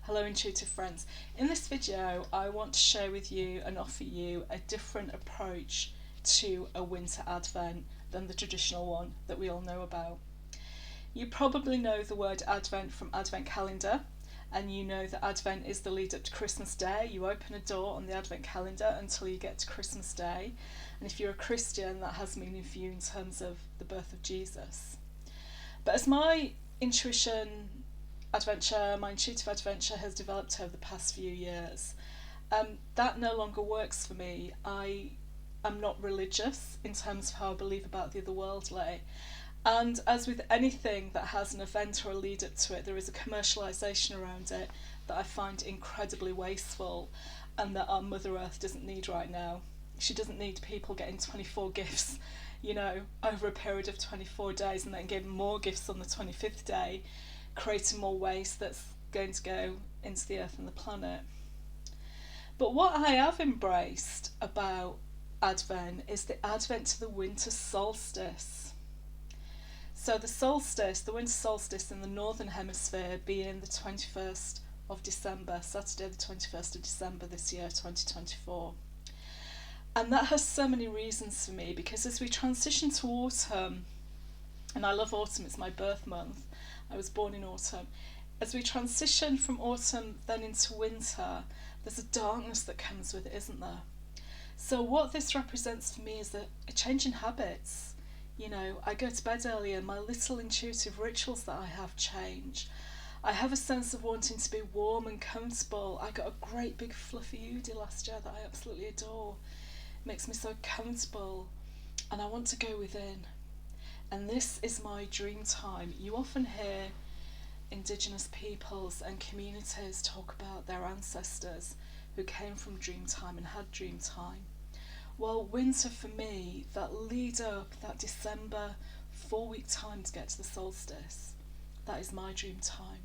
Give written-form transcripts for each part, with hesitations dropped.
Hello intuitive friends. In this video I want to share with you and offer you a different approach to a winter advent than the traditional one that we all know about. You probably know the word advent from advent calendar, and you know that advent is the lead up to Christmas Day. You open a door on the advent calendar until you get to Christmas Day, and if you're a Christian that has meaning for you in terms of the birth of Jesus. But as my intuitive adventure has developed over the past few years, that no longer works for me. I am not religious in terms of how I believe about the otherworldly. And as with anything that has an event or a lead up to it, there is a commercialisation around it that I find incredibly wasteful and that our Mother Earth doesn't need right now. She doesn't need people getting 24 gifts, over a period of 24 days and then getting more gifts on the 25th day, creating more waste that's going to go into the earth and the planet. But what I have embraced about Advent is the advent to the winter solstice. So the winter solstice in the Northern Hemisphere being the 21st of December, Saturday the 21st of December this year, 2024. And that has so many reasons for me, because as we transition to autumn, and I love autumn, it's my birth month, I was born in autumn. As we transition from autumn then into winter, there's a darkness that comes with it, isn't there? So what this represents for me is a change in habits. I go to bed earlier, my little intuitive rituals that I have change. I have a sense of wanting to be warm and comfortable. I got a great big fluffy hoodie last year that I absolutely adore. It makes me so comfortable, and I want to go within. And this is my dream time. You often hear Indigenous peoples and communities talk about their ancestors who came from dream time and had dream time. Well, winter for me, that lead up, that December 4-week time to get to the solstice, that is my dream time.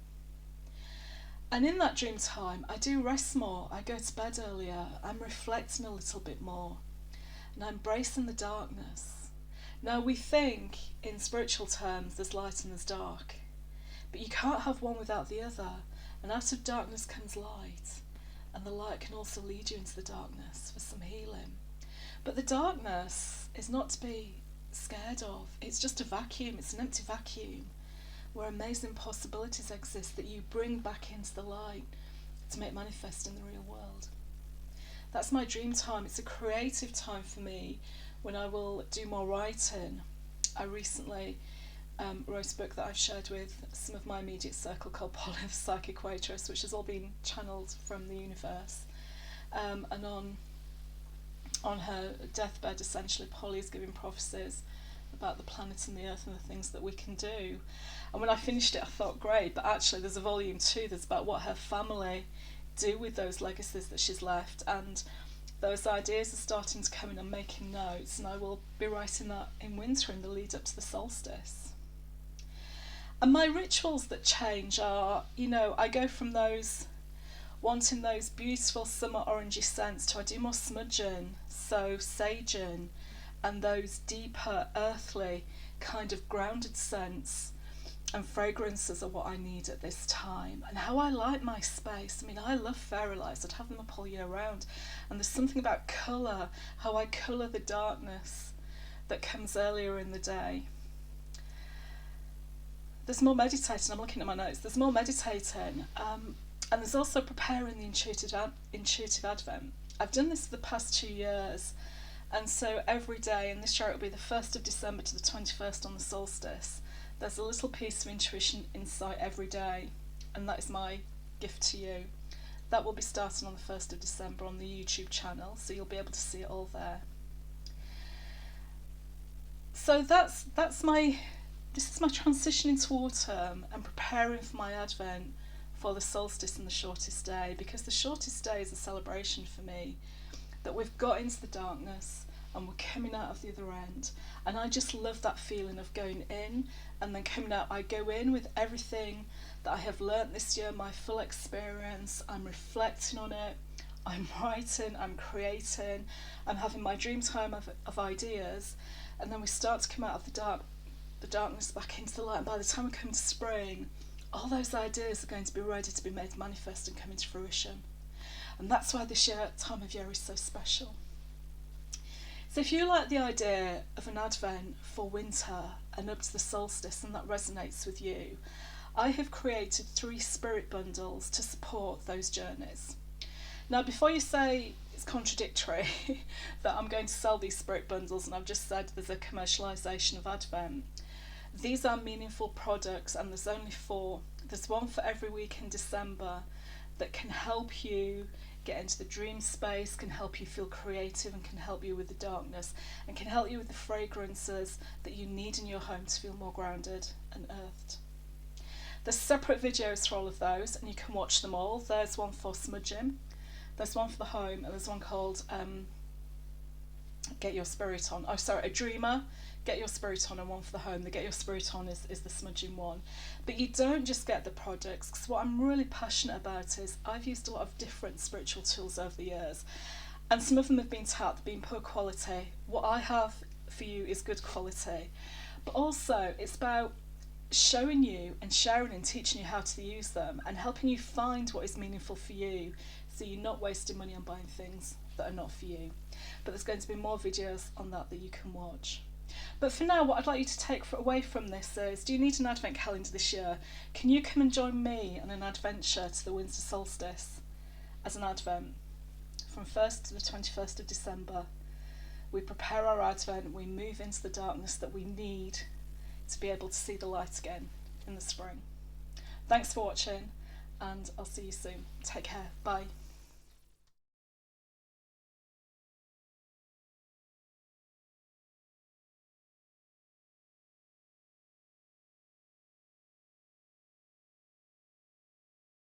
And in that dream time, I do rest more, I go to bed earlier, I'm reflecting a little bit more, and I'm embracing the darkness. Now, we think in spiritual terms there's light and there's dark, but you can't have one without the other, and out of darkness comes light, and the light can also lead you into the darkness for some healing. But the darkness is not to be scared of. It's just a vacuum, it's an empty vacuum where amazing possibilities exist that you bring back into the light to make manifest in the real world. That's my dream time. It's a creative time for me when I will do more writing. I recently wrote a book that I've shared with some of my immediate circle called Polly the Psychic Waitress, which has all been channeled from the universe. And on her deathbed, essentially, Polly is giving prophecies about the planet and the earth and the things that we can do. And when I finished it, I thought, great, but actually there's a volume 2 that's about what her family do with those legacies that she's left, and those ideas are starting to come in. I'm making notes, and I will be writing that in winter in the lead up to the solstice. And my rituals that change are, I go from those wanting those beautiful summer orangey scents to I do more smudging, so saging, and those deeper earthly kind of grounded scents and fragrances are what I need at this time. And how I like my space, I love fairy lights, I'd have them up all year round, and there's something about colour, how I colour the darkness that comes earlier in the day. There's more meditating, I'm looking at my notes, there's more meditating, and there's also preparing the intuitive advent. I've done this for the past 2 years, and so every day, and this year it will be the 1st of December to the 21st on the solstice, there's a little piece of intuition insight every day, and that is my gift to you. That will be starting on the 1st of December on the YouTube channel, so you'll be able to see it all there. So this is my transition into autumn and preparing for my advent for the solstice and the shortest day, because the shortest day is a celebration for me that we've got into the darkness and we're coming out of the other end, and I just love that feeling of going in and then coming out. I go in with everything that I have learnt this year, my full experience, I'm reflecting on it, I'm writing, I'm creating, I'm having my dream time of ideas, and then we start to come out of the darkness back into the light, and by the time we come to spring, all those ideas are going to be ready to be made manifest and come into fruition. And that's why this time of year is so special. So if you like the idea of an Advent for winter and up to the solstice, and that resonates with you, I have created 3 spirit bundles to support those journeys. Now, before you say it's contradictory that I'm going to sell these spirit bundles and I've just said there's a commercialisation of Advent, these are meaningful products, and there's only 4. There's one for every week in December that can help you get into the dream space, can help you feel creative, and can help you with the darkness, and can help you with the fragrances that you need in your home to feel more grounded and earthed. There's separate videos for all of those, and you can watch them all. There's one for smudging, there's one for the home, and there's one called Get Your Spirit On. Oh, sorry, a dreamer, Get Your Spirit On, and one for the home. The Get Your Spirit On is the smudging one. But you don't just get the products, because what I'm really passionate about is I've used a lot of different spiritual tools over the years, and some of them have been tapped, been poor quality. What I have for you is good quality. But also, it's about showing you and sharing and teaching you how to use them and helping you find what is meaningful for you, so you're not wasting money on buying things that are not for you. But there's going to be more videos on that you can watch. But for now, what I'd like you to take away from this is, do you need an Advent calendar this year? Can you come and join me on an adventure to the Winter Solstice as an Advent? From 1st to the 21st of December, we prepare our Advent, we move into the darkness that we need to be able to see the light again in the spring. Thanks for watching, and I'll see you soon. Take care. Bye.